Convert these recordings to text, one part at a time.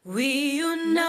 We unite,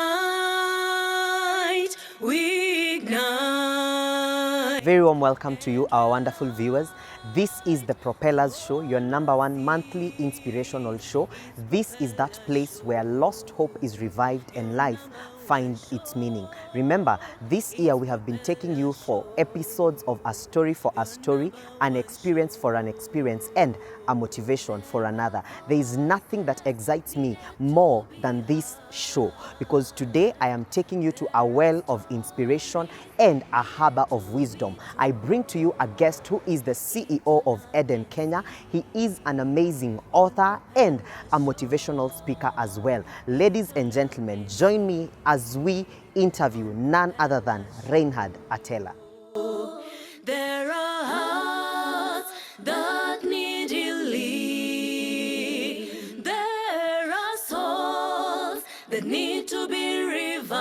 we ignite. Very warm welcome to you, our wonderful viewers. This is the Propellers Show, your #1 monthly inspirational show. This is that place where lost hope is revived and life finds its meaning. Remember, this year we have been taking you for episodes of A Story for a Story, an experience for an experience, and a motivation for another. There is nothing that excites me more than this show, because today I am taking you to a well of inspiration and a harbor of wisdom. I bring to you a guest who is the CEO of Eden, Kenya. He is an amazing author and a motivational speaker as well. Ladies and gentlemen, join me as we interview none other than Reinhard Atela. There are hearts that need healing. There are souls that need to be revived.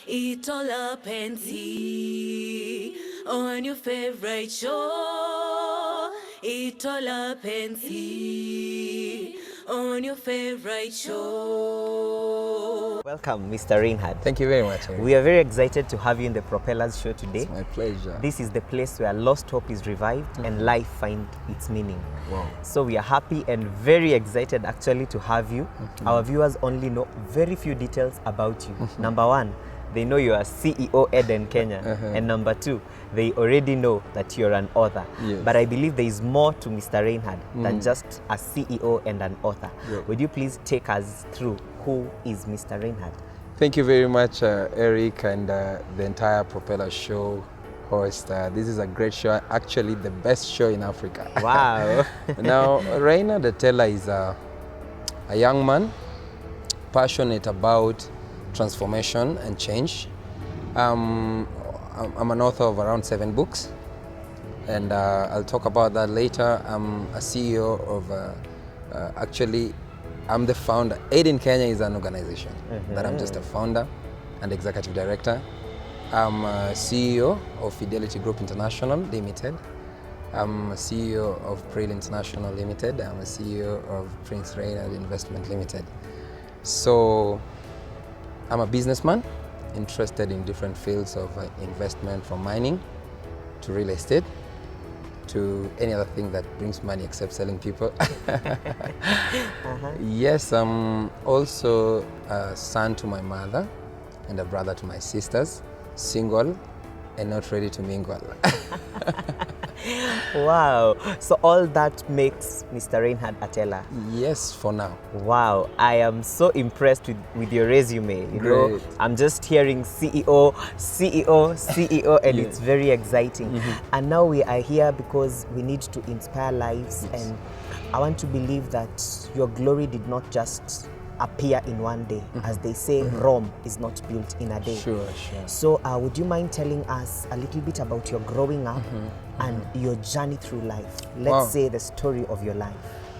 It all happens here on your favorite show. It all happens here on your favorite show. Welcome, Mr. Reinhard. Thank you very much. We are very excited to have you in the Propellers Show today. It's my pleasure. This is the place where lost hope is revived and life finds its meaning. Wow. So we are happy and very excited actually to have you. Our viewers only know very few details about you. Number one, they know you are CEO Eden, Kenya. And number two, they already know that you're an author. Yes. But I believe there is more to Mr. Reinhard than just a CEO and an author. Yeah. Would you please take us through who is Mr. Reinhard? Thank you very much, Eric, and the entire Propeller Show host. This is a great show, actually the best show in Africa. Wow. Now, Reinhard Atela is a young man, passionate about transformation and change. I'm an author of around 7 books, and I'll talk about that later. I'm a CEO of, actually, I'm the founder. Eden Kenya is an organization, but I'm just a founder and executive director. I'm a CEO of Fidelity Group International Limited. I'm a CEO of Propeller International Limited. I'm a CEO of Prince Reinhard Investment Limited. So I'm a businessman interested in different fields of investment, from mining to real estate to any other thing that brings money except selling people. Yes, I'm also a son to my mother and a brother to my sisters, single and not ready to mingle. Wow. So all that makes Mr. Reinhard Atela. Yes, for now. Wow, I am so impressed with your resume. You know, I'm just hearing CEO, and Yes. it's very exciting. And now we are here because we need to inspire lives, and I want to believe that your glory did not just appear in one day. As they say, Rome is not built in a day. Sure. So would you mind telling us a little bit about your growing up and your journey through life? Let's say the story of your life.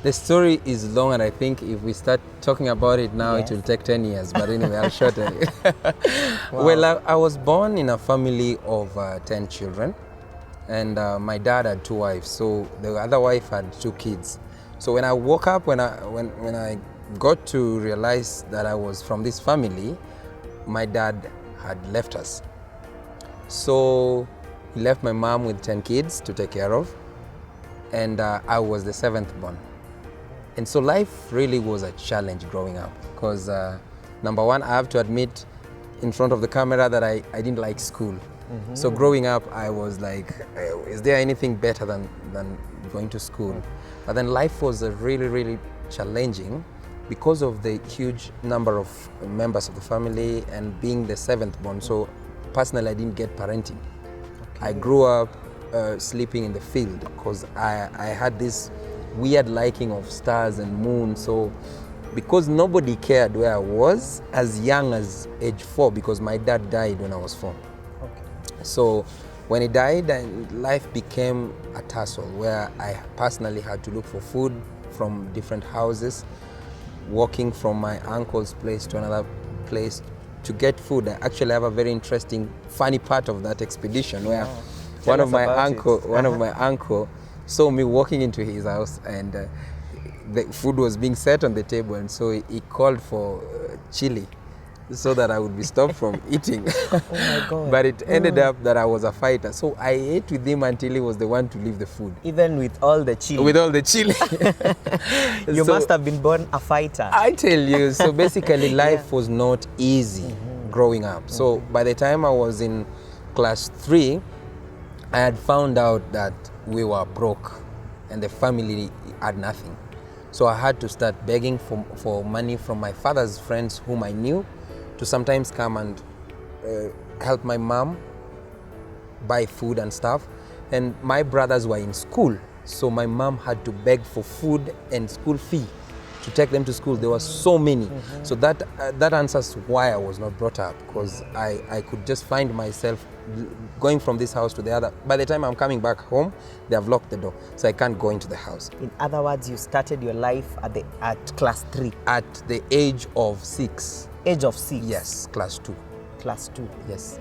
The story is long, and I think if we start talking about it now, it will take 10 years. But anyway, I'll shorten it. Well, I was born in a family of 10 children, and my dad had 2 wives. So the other wife had 2 kids. So when I woke up, when I got to realize that I was from this family, my dad had left us. So he left my mom with 10 kids to take care of, and I was the 7th born. And so life really was a challenge growing up, because number one, I have to admit in front of the camera that I didn't like school. So growing up, I was like, is there anything better than going to school? But then life was really challenging because of the huge number of members of the family and being the 7th born. So personally, I didn't get parenting. I grew up sleeping in the field because I had this weird liking of stars and moon. So because nobody cared where I was as young as age 4, because my dad died when I was 4. So when he died, life became a tussle where I personally had to look for food from different houses, walking from my uncle's place to another place to get food. I actually have a very interesting, funny part of that expedition where one of my uncle saw me walking into his house and the food was being set on the table, and so he called for chili so that I would be stopped from eating. Oh my God. But it ended up that I was a fighter. So I ate with him until he was the one to leave the food. Even with all the chili. With all the chili. You So, must have been born a fighter. I tell you, so basically life was not easy growing up. So by the time I was in class 3, I had found out that we were broke and the family had nothing. So I had to start begging for money from my father's friends whom I knew to sometimes come and help my mom buy food and stuff. And my brothers were in school, so my mom had to beg for food and school fee to take them to school. There were so many. So that answers why I was not brought up, because I could just find myself going from this house to the other. By the time I'm coming back home, they have locked the door, so I can't go into the house. In other words, you started your life at class 3. At the age of 6. Age of 6? Yes, class 2. Class 2. Yes.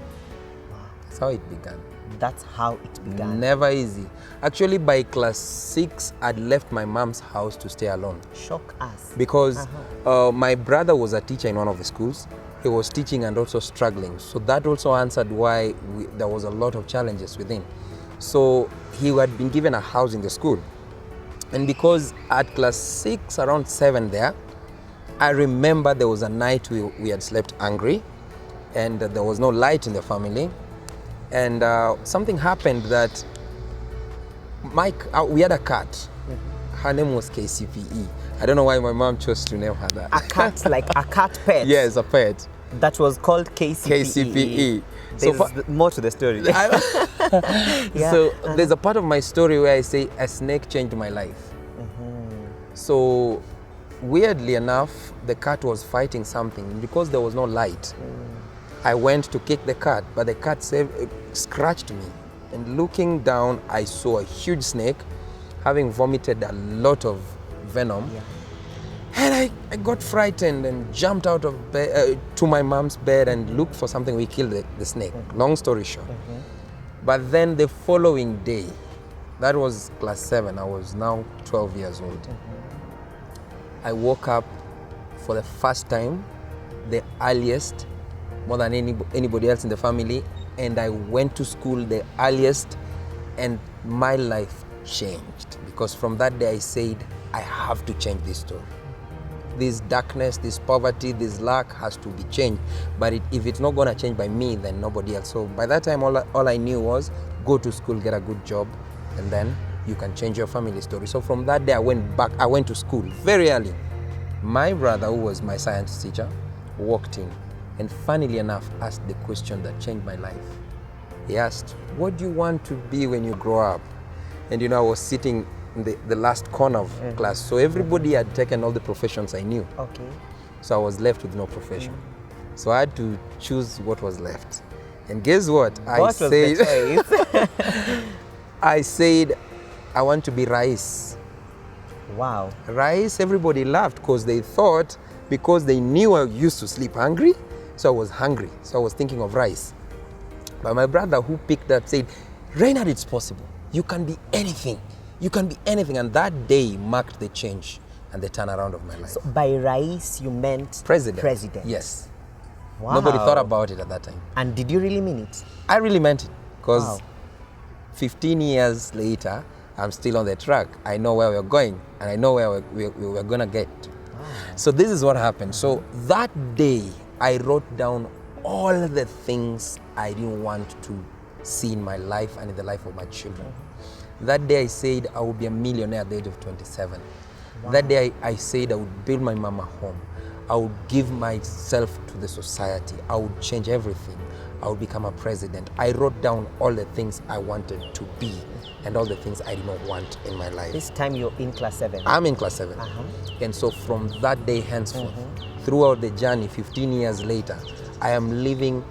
That's how it began. That's how it began. Never easy. Actually, by class 6, I'd left my mom's house to stay alone. Shock us. Because my brother was a teacher in one of the schools. He was teaching and also struggling. So that also answered why there was a lot of challenges with him. So he had been given a house in the school. And because at class 6, around 7 there, I remember there was a night we had slept hungry and there was no light in the family. And something happened that we had a cat. Her name was KCPE. I don't know why my mom chose to name her that. A cat, like a cat pet? Yes, a pet. That was called KCPE. KCPE. There's more to the story. Yeah. So there's a part of my story where I say a snake changed my life. So weirdly enough, the cat was fighting something. Because there was no light, I went to kick the cat, but the cat scratched me. And looking down, I saw a huge snake having vomited a lot of venom. Yeah. And I got frightened and jumped out of bed to my mom's bed and looked for something. We killed the snake. Long story short. But then the following day, that was class 7, I was now 12 years old. I woke up for the first time, the earliest, more than anybody else in the family, and I went to school the earliest, and my life changed. Because from that day I said, I have to change this story. This darkness, this poverty, this lack has to be changed. But if it's not going to change by me, then nobody else. So by that time, all I knew was go to school, get a good job, and then you can change your family story. So from that day, I went to school very early. My brother, who was my science teacher, walked in and funnily enough asked the question that changed my life. He asked, what do you want to be when you grow up? And I was sitting in the last corner of class. So everybody had taken all the professions I knew. Okay. So I was left with no profession. So I had to choose what was left. And guess what? I said, I want to be Rais. Wow. Rais, everybody laughed because they thought, because they knew I used to sleep hungry, so I was hungry. So I was thinking of rice. But my brother who picked that said, Reinhard, it's possible. You can be anything. You can be anything. And that day marked the change and the turnaround of my life. So by Rais, you meant President. President. Yes. Wow. Nobody thought about it at that time. And did you really mean it? I really meant it because Wow. 15 years later, I'm still on the track. I know where we're going and I know where we're going to get to. Wow. So this is what happened. So that day, I wrote down all the things I didn't want to see in my life and in the life of my children. That day I said I would be a millionaire at the age of 27. Wow. That day I said I would build my mama home. I would give myself to the society. I would change everything. I would become a president. I wrote down all the things I wanted to be and all the things I did not want in my life. This time you're in class 7. I'm in class 7. And so from that day henceforth, throughout the journey, 15 years later, I am living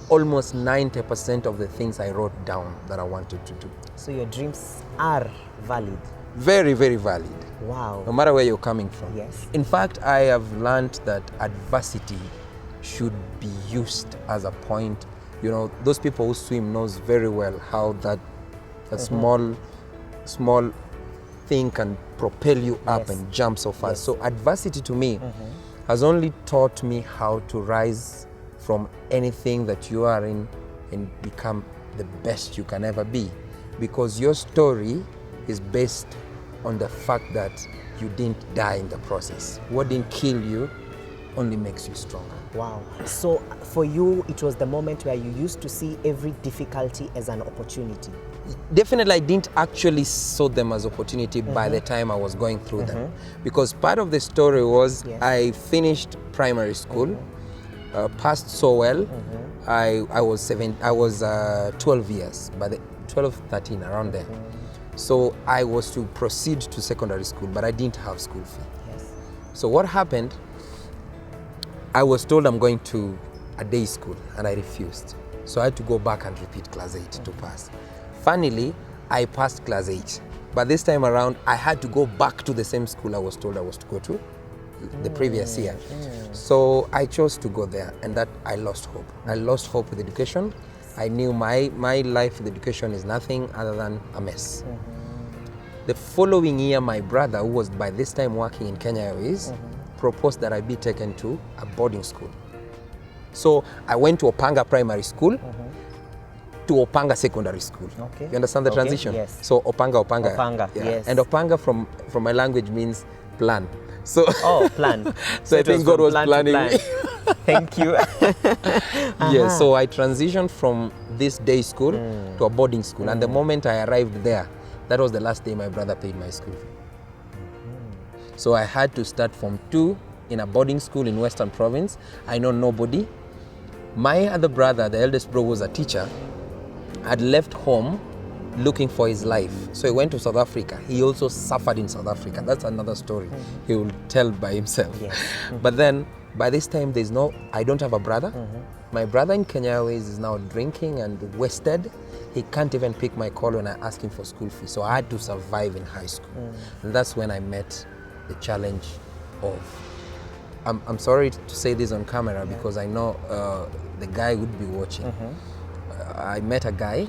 almost 90% of the things I wrote down that I wanted to do. So your dreams are valid. Very, very valid. Wow. No matter where you're coming from. Yes. In fact, I have learned that adversity should be used as a point. Those people who swim knows very well how that small thing can propel you up and jump so fast. So adversity to me has only taught me how to rise from anything that you are in and become the best you can ever be. Because your story is based on the fact that you didn't die in the process. What didn't kill you only makes you stronger. Wow. So for you, it was the moment where you used to see every difficulty as an opportunity. Definitely, I didn't actually saw them as opportunity by the time I was going through them. Because part of the story was I finished primary school, passed so well. I was 12 years, by the 12, 13, around there. So I was to proceed to secondary school, but I didn't have school fee. So what happened, I was told I'm going to a day school, and I refused. So I had to go back and repeat class 8 to pass. Funnily, I passed class 8, but this time around, I had to go back to the same school I was told I was to go to the previous year. So I chose to go there, and that I lost hope. I lost hope with education. I knew my life with education is nothing other than a mess. The following year, my brother, who was by this time working in Kenya Airways, proposed that I be taken to a boarding school. So I went to Opanga Primary School to Opanga Secondary School. Okay. You understand the transition? Yes. So Opanga. Opanga, yes. And Opanga from my language means plan. So plan. So I think God was planning me. Thank you. Yes, so I transitioned from this day school to a boarding school. And the moment I arrived there, that was the last day my brother paid my school fee. So I had to start from 2 in a boarding school in Western Province. I know nobody. My other brother, the eldest bro, was a teacher, had left home looking for his life. So he went to South Africa. He also suffered in South Africa. That's another story he will tell by himself. But then by this time, I don't have a brother. My brother in Kenya Airways is now drinking and wasted. He can't even pick my call when I ask him for school fees. So I had to survive in high school. And that's when I met the challenge of, I'm sorry to say this on camera because I know the guy would be watching. I met a guy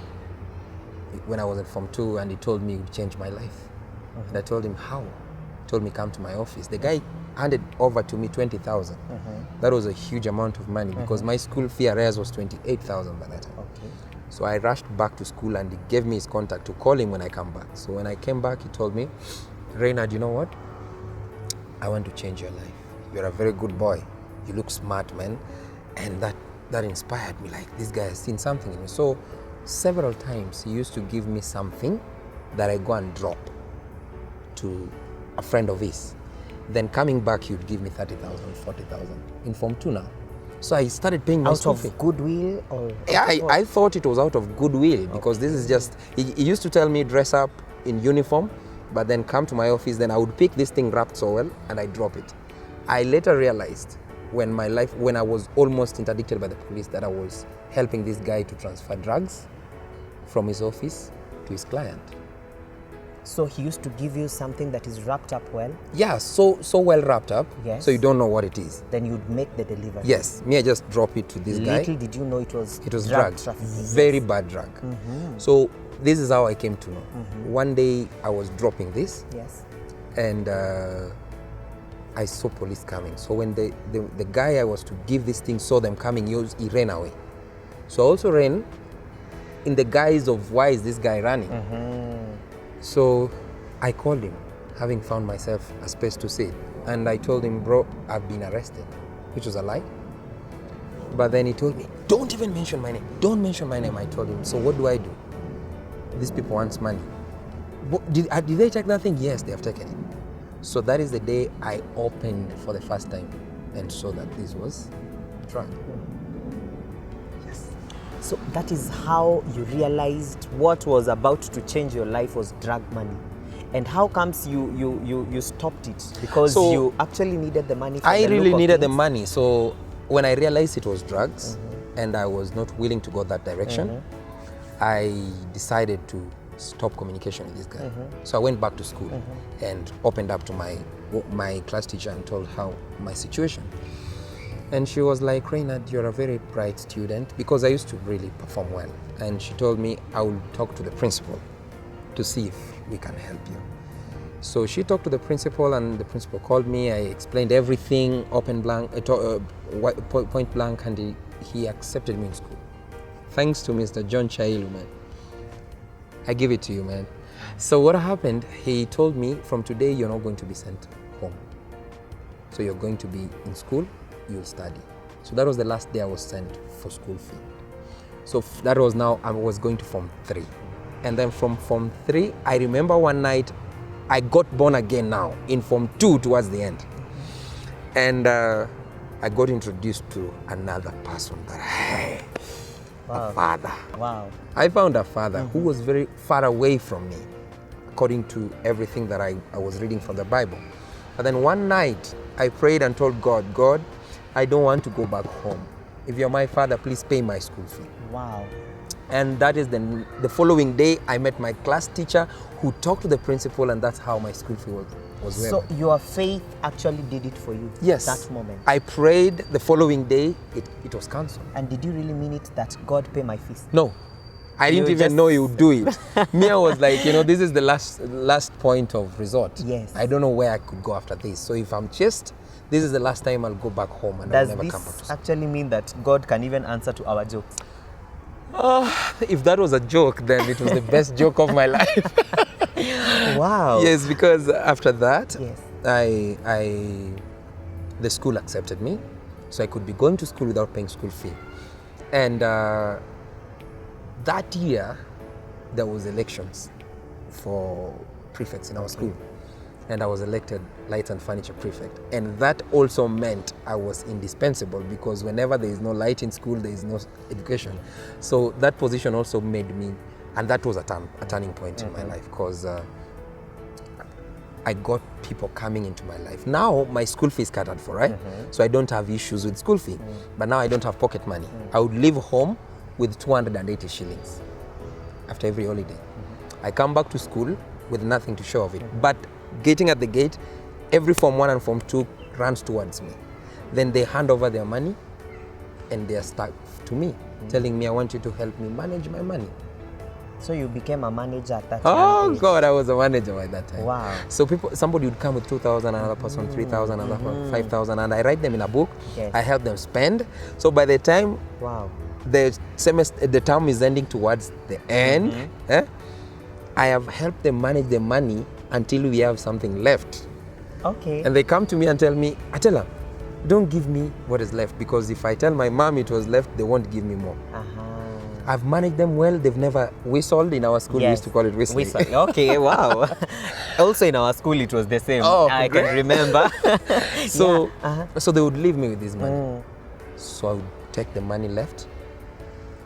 when I was at Form 2 and he told me he would change my life. And I told him, how? He told me, come to my office. The guy handed over to me 20,000. That was a huge amount of money because my school fee arrears was 28,000 by that time. So I rushed back to school and he gave me his contact to call him when I come back. So when I came back, he told me, Reinhard, you know what? I want to change your life. You're a very good boy. You look smart, man. And that inspired me, like this guy has seen something in me. So several times he used to give me something that I go and drop to a friend of his. Then coming back, he would give me 30,000, 40,000 in Form 2 now. So I started paying my school fee. Out of goodwill or? Yeah, I thought it was out of goodwill because this is just, he used to tell me dress up in uniform, but then come to my office, then I would pick this thing wrapped so well and I drop it. I later realized when I was almost interdicted by the police that I was helping this guy to transfer drugs from his office to his client. So he used to give you something that is wrapped up well? Yeah, so well wrapped up, so you don't know what it is. Then you'd make the delivery? Yes, I just drop it to this guy. Little did you know it was drug, very bad drug. So this is how I came to know. One day I was dropping this, and I saw police coming. So when the guy I was to give this thing saw them coming, he ran away. So I also ran in the guise of why is this guy running? So I called him, having found myself a space to sit. And I told him, bro, I've been arrested, which was a lie. But then he told me, don't even mention my name. Don't mention my name. I told him, so what do I do? These people want money. Did they take that thing? Yes, they have taken it. So that is the day I opened for the first time and saw that this was drug. So that is how you realized what was about to change your life was drug money. And how comes you stopped it? Because you actually needed the money for I really needed the money. So when I realized it was drugs and I was not willing to go that direction, I decided to stop communication with this guy. So I went back to school and opened up to my class teacher and told her my situation. And she was like, Reinhard, you're a very bright student, because I used to really perform well. And she told me I will talk to the principal to see if we can help you. So she talked to the principal, and the principal called me. I explained everything, point blank, and he accepted me in school. Thanks to Mr. John Chailu, man. I give it to you, man. So what happened, he told me, from today, you're not going to be sent home. So you're going to be in school, you'll study. So that was the last day I was sent for school fee. So that was now, I was going to Form 3. And then from Form 3, I remember one night, I got born again now, in Form 2 towards the end. And I got introduced to another person that, hey, Wow. a father. Wow. I found a father who was very far away from me, according to everything that I was reading from the Bible. But then one night, I prayed and told God, God, I don't want to go back home. If you're my father, please pay my school fee. Wow. And that is the following day, I met my class teacher who talked to the principal, and that's how my school fee was waived. So your faith actually did it for you? Yes. That moment? I prayed the following day, it was cancelled. And did you really mean it that God pay my fees? No. I didn't You even just- know he would do it. Me, I was like, this is the last point of resort. Yes. I don't know where I could go after this. So if I'm chased, this is the last time I'll go back home, and Does I'll never this come back to school. actually mean that God can even answer to our jokes? If that was a joke, then it was the best joke of my life. Wow. Yes, because after that, Yes. the school accepted me, so I could be going to school without paying school fee. And that year, there was elections for prefects in our school, and I was elected lights and furniture prefect. And that also meant I was indispensable, because whenever there is no light in school, there is no education. So that position also made me, and that was a turning point in my life, because I got people coming into my life. Now my school fee is catered for, right? So I don't have issues with school fee. But now I don't have pocket money. I would leave home with 280 shillings after every holiday. I come back to school with nothing to show of it. But getting at the gate, every Form 1 and Form 2 runs towards me. Then they hand over their money and their stuff to me, telling me, I want you to help me manage my money. So you became a manager at that Oh young age. God, I was a manager by that time. Wow. So somebody would come with 2,000, another person 3,000, another person 5,000, and I write them in a book. Yes. I help them spend. So by the time Wow. the term is ending towards the end, I have helped them manage the money until we have something left. Okay. And they come to me and tell me, Atela, don't give me what is left, because if I tell my mom it was left, they won't give me more. I've managed them well. They've never whistled. In our school, we used to call it whistling. Whistle. Okay, wow. Also in our school, it was the same. Oh, I great. can remember. So, Yeah. so they would leave me with this money. So I would take the money left,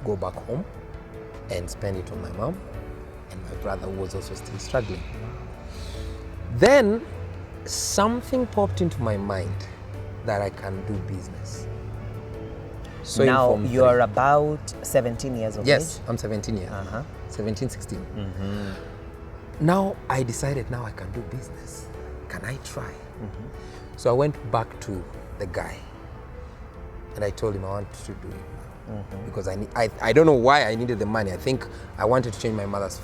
go back home, and spend it on my mom and my brother, who was also still struggling. Then something popped into my mind that I can do business. So in Now Form you 3 are about 17 years of Yes, age. I'm 17 years. 17, 16. Mm-hmm. Now I decided now I can do business. Can I try? So I went back to the guy and I told him I want to do it because I don't know why I needed the money. I think I wanted to change my mother's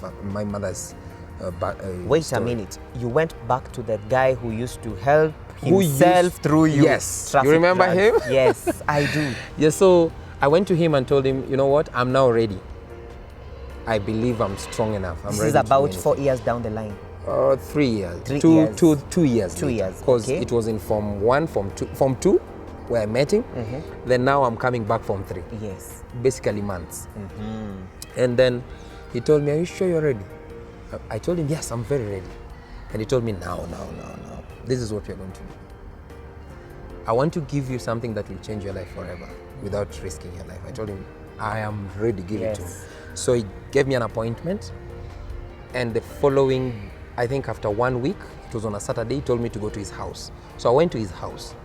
Wait story. a minute. You went back to the guy who used to help Who himself used- through you. Yes. traffic You remember drugs. him? Yes, I do. Yeah, so I went to him and told him, you know what, I'm now ready. I believe I'm strong enough. I'm This ready is to about do 4 years down the line. 3 years. 3 Two years. 2 years. 2 years, Because okay. it was in Form 1, Form 2, where I met him. Then now I'm coming back Form 3. Yes. Basically months. And then he told me, are you sure you're ready? I told him, yes, I'm very ready. And he told me, no. This is what we're going to do. I want to give you something that will change your life forever without risking your life. I told him, I am ready, give it to me. Yes. So he gave me an appointment. And the following, I think after 1 week, it was on a Saturday, he told me to go to his house. So I went to his house.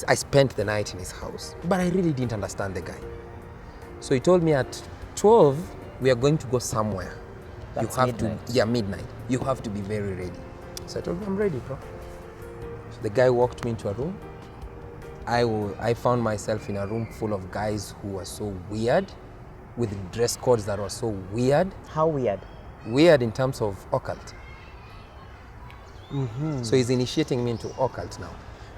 I spent the night in his house, but I really didn't understand the guy. So he told me at 12, we are going to go somewhere. That's you have midnight. to, yeah, midnight. You have to be very ready. So I told him, I'm ready, bro. So the guy walked me into a room. I found myself in a room full of guys who were so weird, with dress codes that were so weird. How weird. Weird in terms of occult. So he's initiating me into occult now.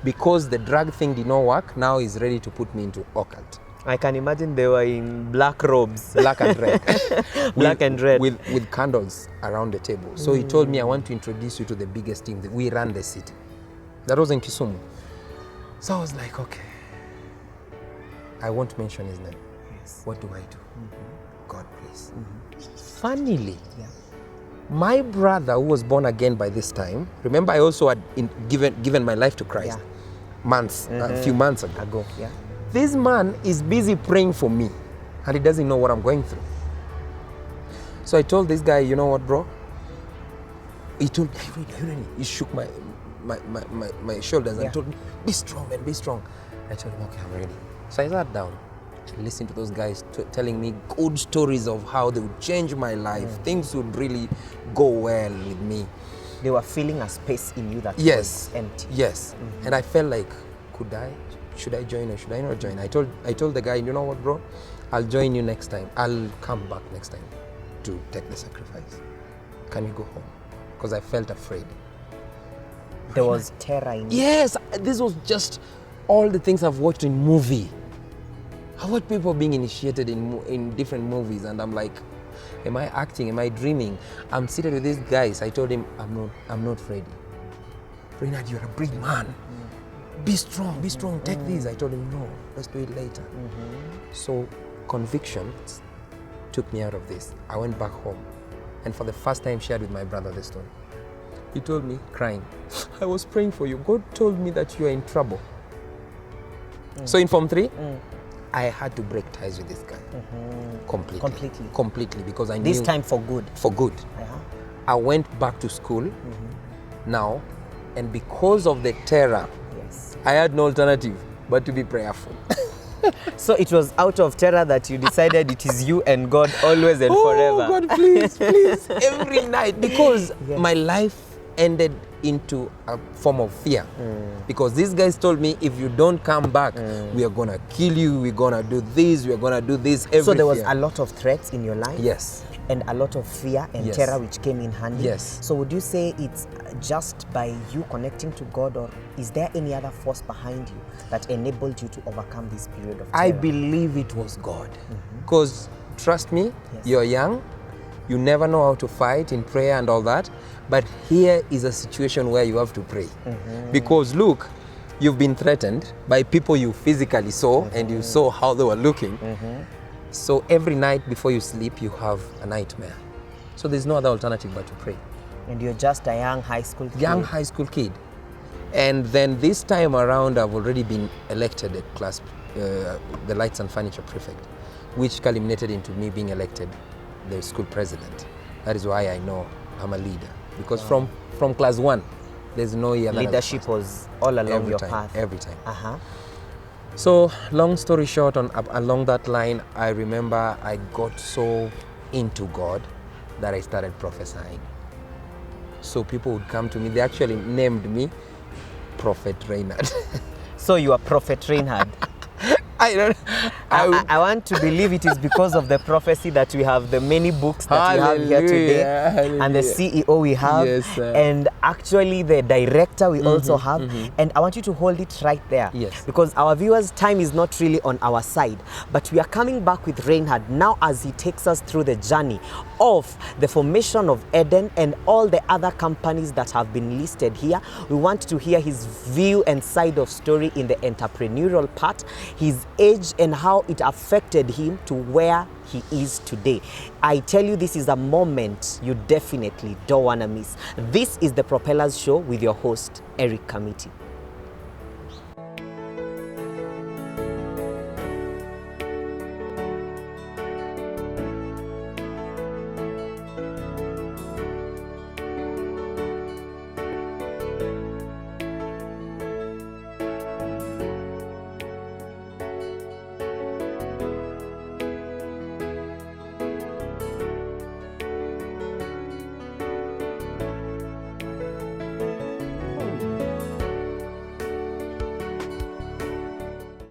Because the drug thing did not work, now he's ready to put me into occult. I can imagine they were in black robes. Black and red. Black and red. With candles around the table. So he told me, I want to introduce you to the biggest team. We run the city. That was in Kisumu. So I was like, okay. I won't mention his name. Yes. What do I do? God, please. Funnily, my brother, who was born again by this time, remember I also had given my life to Christ a few months ago. Yeah. This man is busy praying for me and he doesn't know what I'm going through. So I told this guy, you know what, bro? He told me, he shook my shoulders and told me, be strong, man, be strong. I told him, okay, I'm ready. So I sat down and listened to those guys telling me good stories of how they would change my life. Things would really go well with me. They were filling a space in you that was empty. Yes. And I felt like, should I join or should I not join? I told the guy, you know what, bro? I'll join you next time. I'll come back next time to take the sacrifice. Can you go home? Because I felt afraid. There was terror in you. Yes, this was just all the things I've watched in movie. I watched people being initiated in different movies and I'm like, am I acting? Am I dreaming? I'm seated with these guys. I told him, I'm not ready. Reinhard, you're a brave man. Be strong, take this. I told him, no, let's do it later. So conviction took me out of this. I went back home and for the first time shared with my brother the story. He told me, crying, I was praying for you. God told me that you are in trouble. So in Form 3, I had to break ties with this guy. Completely, because I knew... This time for good. For good. I went back to school now, and because of the terror, I had no alternative but to be prayerful. So it was out of terror that you decided it is you and God always and forever. Oh God, please, every night, because my life ended into a form of fear. Because these guys told me, if you don't come back, we are gonna kill you, we're gonna do this, we're gonna do this. So there was a lot of threats in your life? Yes. And a lot of fear and terror which came in handy? Yes. So would you say it's just by you connecting to God, or is there any other force behind you that enabled you to overcome this period of terror? I believe it was God. Because trust me, you're young, you never know how to fight in prayer and all that, but here is a situation where you have to pray. Because look, you've been threatened by people you physically saw and you saw how they were looking. So every night before you sleep, you have a nightmare. So there's no other alternative but to pray. And you're just a young high school kid? Young high school kid. And then this time around, I've already been elected at class, the Lights and Furniture Prefect, which culminated into me being elected the school president. That is why I know I'm a leader. Because from class 1, there's no other leadership was all along your path. Every time. So long story short, along that line, I remember I got so into God that I started prophesying. So people would come to me, they actually named me Prophet Reinhard. So you are Prophet Reinhard. I want to believe it is because of the prophecy that we have the many books that we have here today, and the CEO we have, and actually the director we also have. And I want you to hold it right there, because our viewers' time is not really on our side, but we are coming back with Reinhard now as he takes us through the journey of the formation of Eden and all the other companies that have been listed here. We want to hear his view and side of story in the entrepreneurial part, his age and how it affected him to where he is today. I tell you, this is a moment you definitely don't want to miss. This is the Propellers Show with your host, Eric Kamiti.